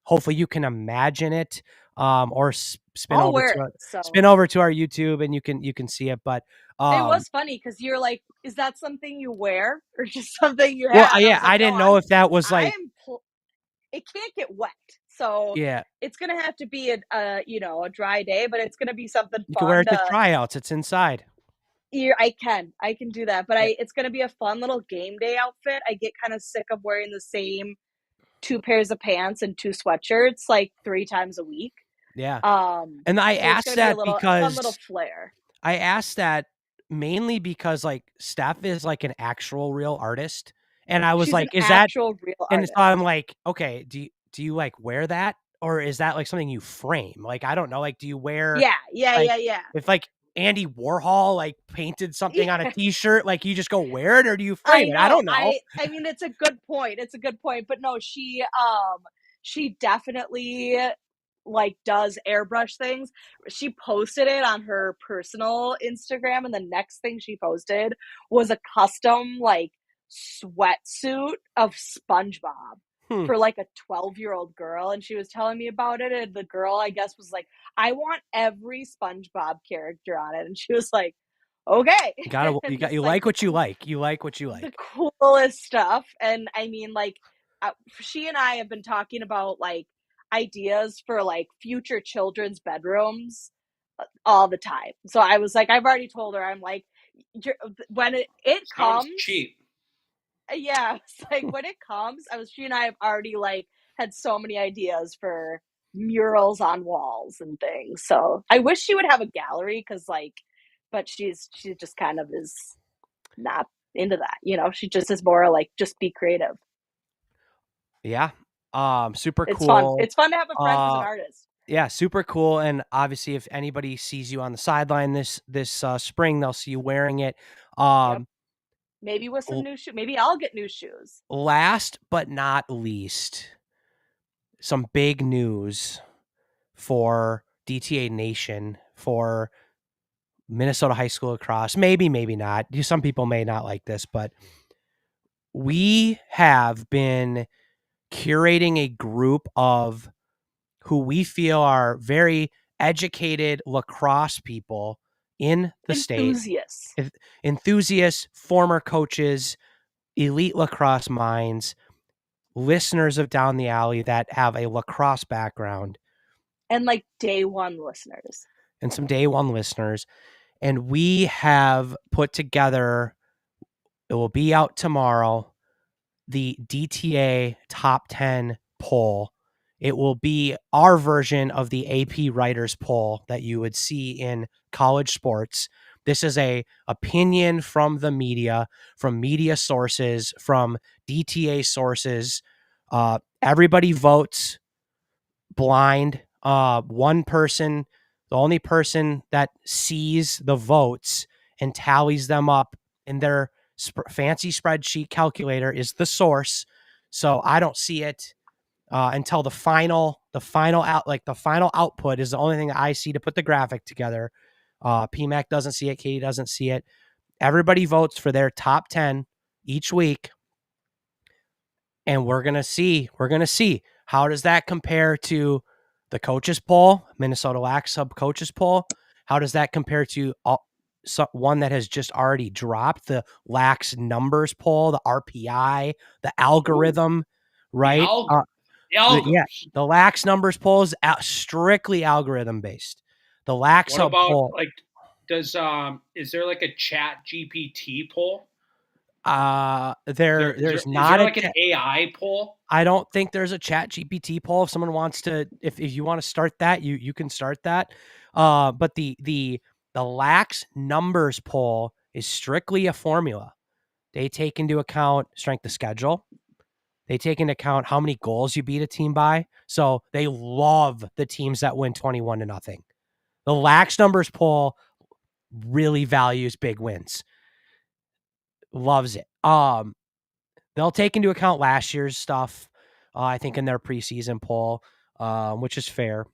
hopefully you can imagine it. Or spin over to our YouTube and you can see it. But it was funny because you're like, is that something you wear or just something you have? Well, yeah, I didn't know if that was like. It can't get wet. So yeah, it's gonna have to be a dry day, but it's gonna be something fun. You can wear it to tryouts. It's inside. I can do that, but it's going to be a fun little game day outfit. I get kind of sick of wearing the same 2 pairs of pants and 2 sweatshirts like 3 times a week. Yeah. Um, And I so it's asked going to be that a fun little because flair. I asked that mainly because like Steph is like an actual real artist. And I was She's like, an is that, actual real and artist. so I'm like, okay, do you like wear that? Or is that like something you frame? Like, I don't know. Like, do you wear like, Yeah. if like Andy Warhol like painted something on a Yeah. t-shirt, like you just go wear it, or do you frame I it? I know. don't know. I mean, it's a good point. It's a good point. But no, she definitely like does airbrush things. She posted it on her personal Instagram, and the next thing she posted was a custom like sweatsuit of SpongeBob Hmm. for like a 12-year-old girl, and she was telling me about it, and the girl, I guess, was like, I want every SpongeBob character on it. And she was like, okay. You like what you like. You like what you like. The coolest stuff. And I mean, like, she and I have been talking about like ideas for like future children's bedrooms all the time. So I was like, I've already told her, I'm like, when it Sounds comes, cheap. yeah, it's like when it comes, she and I have already like had so many ideas for murals on walls and things. So I wish she would have a gallery, because like, but she just kind of is not into that. She just is more like, just be creative. Yeah. Super It's fun. cool. It's fun to have a friend who's an artist. Yeah, super cool. And obviously, if anybody sees you on the sideline this spring, they'll see you wearing it. Yep. Maybe with some new shoes. Maybe I'll get new shoes. Last but not least, some big news for DTA Nation, for Minnesota High School lacrosse. Maybe not. Some people may not like this, but we have been curating a group of who we feel are very educated lacrosse people in the state. Enthusiasts, former coaches, elite lacrosse minds, listeners of Down the Alley that have a lacrosse background. And like day one listeners. And some day one listeners. And we have put together, it will be out tomorrow, the DTA top 10 poll. It will be our version of the AP writers poll that you would see in college sports. This is a opinion from the media, from media sources, from DTA sources. Everybody votes blind. One person, the only person that sees the votes and tallies them up in their fancy spreadsheet calculator is the source. So I don't see it until the final output is the only thing that I see to put the graphic together. PMAC doesn't see it. Katie doesn't see it. Everybody votes for their top 10 each week. And we're going to see how does that compare to the coaches poll, Minnesota Lax sub coaches poll? How does that compare to one that has just already dropped, the Lax numbers poll, the RPI, the algorithm, right? The Lax numbers poll is strictly algorithm based. The Lax What hub about poll, like, is there like a Chat GPT poll? there's Is not there like an AI poll? I don't think there's a Chat GPT poll. If someone wants to, if you want to start that, you can start that. But the Lax numbers poll is strictly a formula. They take into account strength of schedule. They take into account how many goals you beat a team by. So they love the teams that win 21-0. The Lax numbers poll really values big wins. Loves it. They'll take into account last year's stuff, I think, in their preseason poll, which is fair.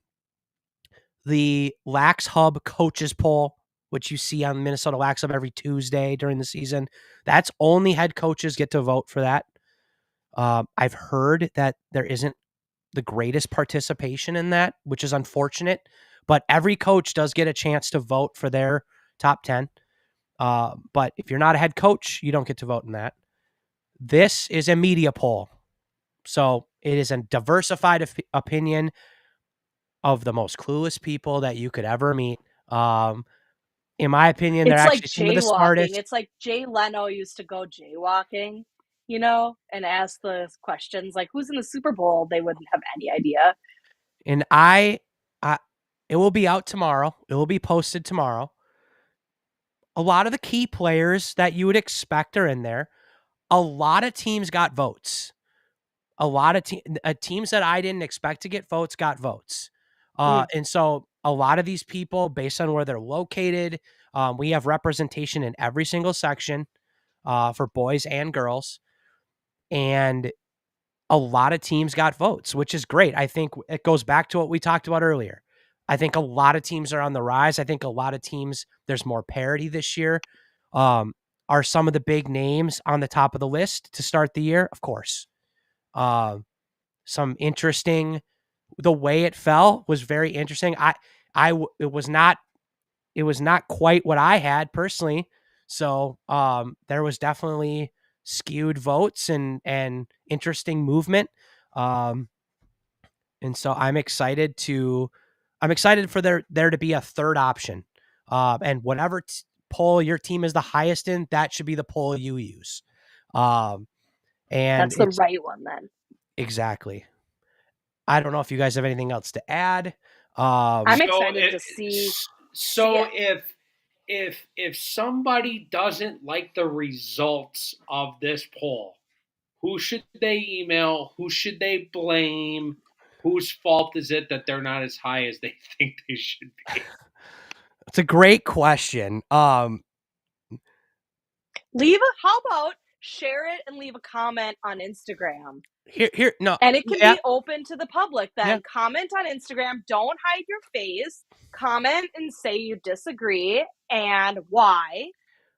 The Lax Hub coaches poll, which you see on Minnesota Lax Hub every Tuesday during the season, that's only head coaches get to vote for that. I've heard that there isn't the greatest participation in that, which is unfortunate, but every coach does get a chance to vote for their top 10. But if you're not a head coach, you don't get to vote in that. This is a media poll. So it is a diversified opinion of the most clueless people that you could ever meet. in my opinion, they're It's like actually some of the jaywalking. smartest. It's like Jay Leno used to go jaywalking, you know, and ask the questions like, "Who's in the Super Bowl?" They wouldn't have any idea. And it will be out tomorrow. It will be posted tomorrow. A lot of the key players that you would expect are in there. A lot of teams got votes. A lot of teams that I didn't expect to get votes got votes. And so a lot of these people, based on where they're located, we have representation in every single section for boys and girls. And a lot of teams got votes, which is great. I think it goes back to what we talked about earlier. I think a lot of teams are on the rise. I think a lot of teams, there's more parity this year. Are some of the big names on the top of the list to start the year? Of course. Some interesting, the way it fell was very interesting. It was not quite what I had personally. So there was definitely skewed votes and interesting movement. And so I'm excited for there to be a third option. And whatever poll your team is the highest in, that should be the poll you use. And That's the it's right one then. exactly. I don't know if you guys have anything else to add. I'm excited to see. So it. if somebody doesn't like the results of this poll, who should they email? Who should they blame? Whose fault is it that they're not as high as they think they should be? It's a great question. How about share it and leave a comment on Instagram? No. And it can yeah. be open to the public then. Yeah. Comment on Instagram. Don't hide your face. Comment and say you disagree and why.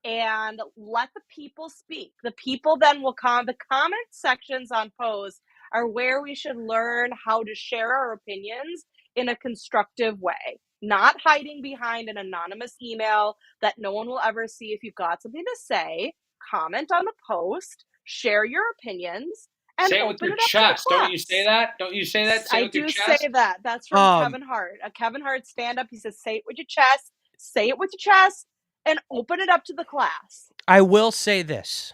And let the people speak. The people then will the comment sections on posts are where we should learn how to share our opinions in a constructive way. Not hiding behind an anonymous email that no one will ever see. If you've got something to say, comment on the post, share your opinions, and say it with your chest. Don't you say that? Don't you say that? Say it with your chest. I do say that. That's from Kevin Hart. A Kevin Hart stand-up. He says, say it with your chest. Say it with your chest and open it up to the class. I will say this.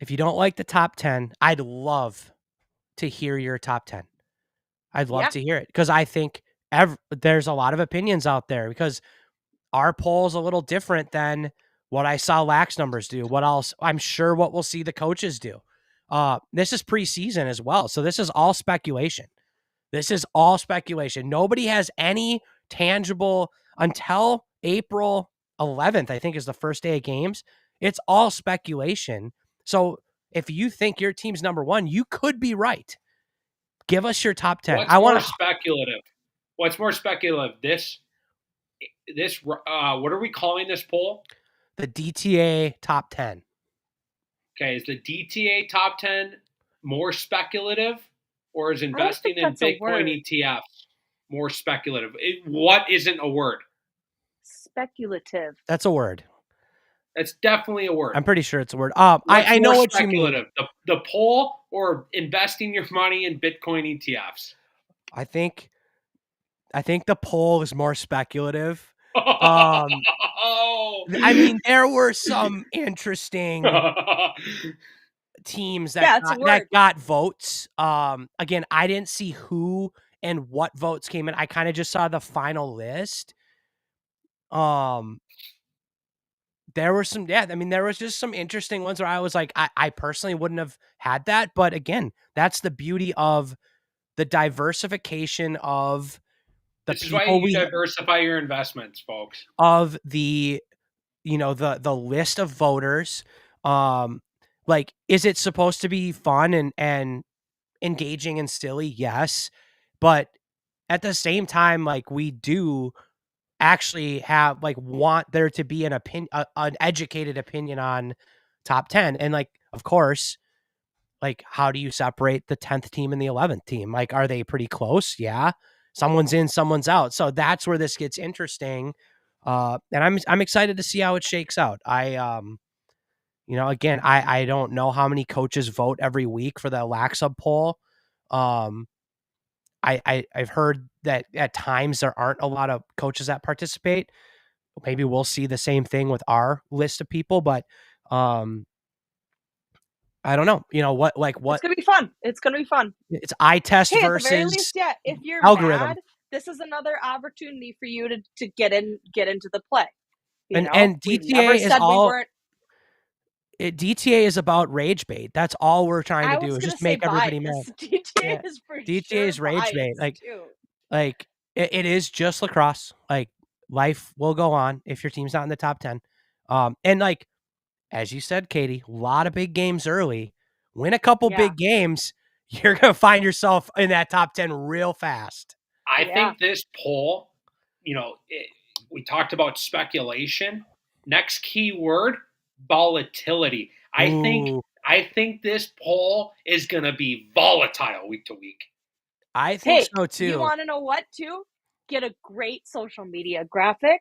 If you don't like the top 10, I'd love to hear your top 10. I'd love to hear it because I think there's a lot of opinions out there because our poll is a little different than what I saw Lax numbers do. What else? I'm sure what we'll see the coaches do. This is preseason as well. So this is all speculation. Nobody has any tangible until April 11th, I think is the first day of games. It's all speculation. So if you think your team's number one, you could be right. Give us your top 10. Speculative? What's more speculative? This what are we calling this poll? The DTA top 10. Okay, is the DTA top 10 more speculative, or is investing in Bitcoin ETFs more speculative? What isn't a word? Speculative. That's a word. It's definitely a word. I'm pretty sure it's a word. I know what you mean. The poll or investing your money in Bitcoin ETFs? I think the poll is more speculative. Oh. I mean, there were some interesting teams that got votes. Again, I didn't see who and what votes came in. I kind of just saw the final list. There were some, there was just some interesting ones where I was like, I personally wouldn't have had that. But again, that's the beauty of the diversification of the this people. Is why you diversify your investments, folks. Of the, the list of voters. Like, is it supposed to be fun and engaging and silly? Yes. But at the same time, like, we do actually have want there to be an educated opinion on top 10. And of course, how do you separate the 10th team and the 11th team? Like, are they pretty close? Yeah. Someone's in, someone's out. So that's where this gets interesting. And I'm excited to see how it shakes out. Again, I don't know how many coaches vote every week for the Laxa poll. I've heard that at times there aren't a lot of coaches that participate. maybe we'll see the same thing with our list of people, but I don't know. What It's gonna be fun. It's gonna be fun. it's eye test Hey, at the versus very least, yeah. If you're algorithm. mad, this is another opportunity for you to get into the play. And We DTA never is said we all weren't. DTA is about rage bait. That's all we're trying to I do was is gonna just say make everybody mad. bias. DTA Yeah. is for DTA sure is rage bait. biased too. Like it is just lacrosse. Like life will go on if your team's not in the top 10. And like as you said, Katie, a lot of big games early. Win a couple Yeah. big games, you're gonna find yourself in that top 10 real fast. I Yeah. think this poll, we talked about speculation. Next key word, volatility. I Ooh. think this poll is going to be volatile week to week. I think Hey, so you too. want to know what too? Get a great social media graphic.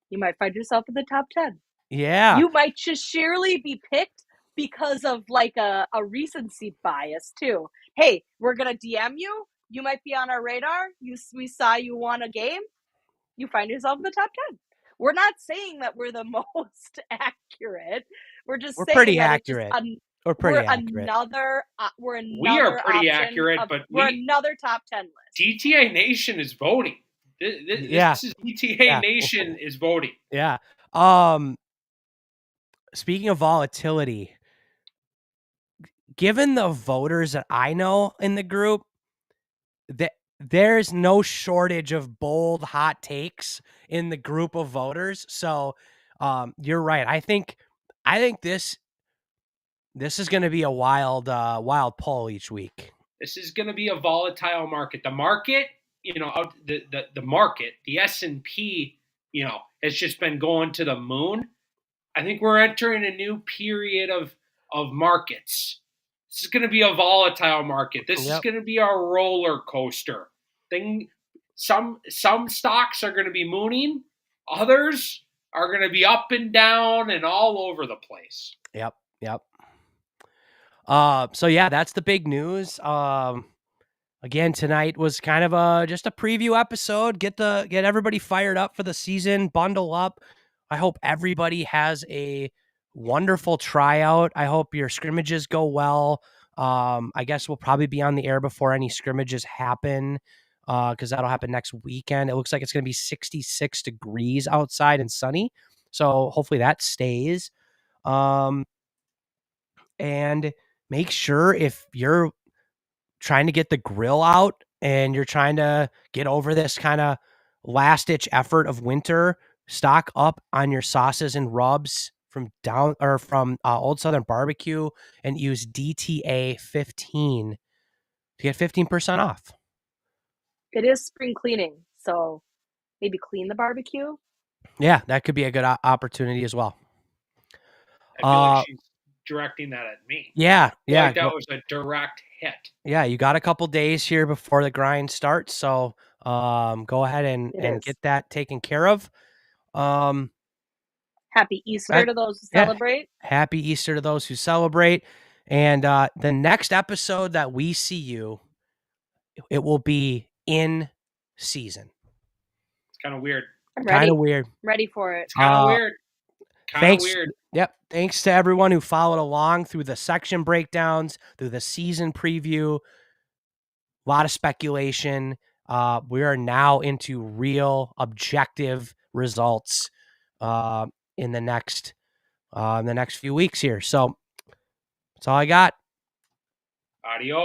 You might find yourself in the top 10. Yeah. You might just sheerly be picked because of like a recency bias too. Hey, we're gonna DM you. You might be on our radar. We saw you won a game. You find yourself in the top 10. We're not saying that we're the most accurate. We're just We're saying pretty that accurate. We're pretty accurate. We're We are another pretty option. accurate, but we're another top 10 list. DTA Nation is voting. This is DTA Nation is voting. Yeah. Speaking of volatility, given the voters that I know in the group, there's no shortage of bold hot takes in the group of voters. So you're right. I think this is going to be a wild poll each week. This is going to be a volatile market. The market, the market, the S&P, has just been going to the moon. I think we're entering a new period of markets. This is going to be a volatile market. This is going to be a roller coaster thing. Some stocks are going to be mooning. Others are going to be up and down and all over the place. Yep. So yeah, that's the big news. Again, tonight was kind of just a preview episode. Get everybody fired up for the season. Bundle up. I hope everybody has a wonderful tryout. I hope your scrimmages go well. I guess we'll probably be on the air before any scrimmages happen, because that'll happen next weekend. It looks like it's going to be 66 degrees outside and sunny, so hopefully that stays. And make sure if you're trying to get the grill out and you're trying to get over this kind of last ditch effort of winter, stock up on your sauces and rubs from Old Southern Barbecue and use DTA 15 to get 15% off. It is spring cleaning, so maybe clean the barbecue. Yeah, that could be a good opportunity as well. I feel like she's directing that at me. Yeah. Like that was a direct hit. Yeah, you got a couple days here before the grind starts, so go ahead and get that taken care of. Happy Easter to those who celebrate. Happy Easter to those who celebrate. And the next episode that we see you, it will be in season. It's kind of weird. I'm ready. Kind of weird. Ready for it. It's kind of weird. Kind of weird. Yep. Thanks to everyone who followed along through the section breakdowns, through the season preview. A lot of speculation. We are now into real objective results in the next few weeks here. So that's all I got. Adios.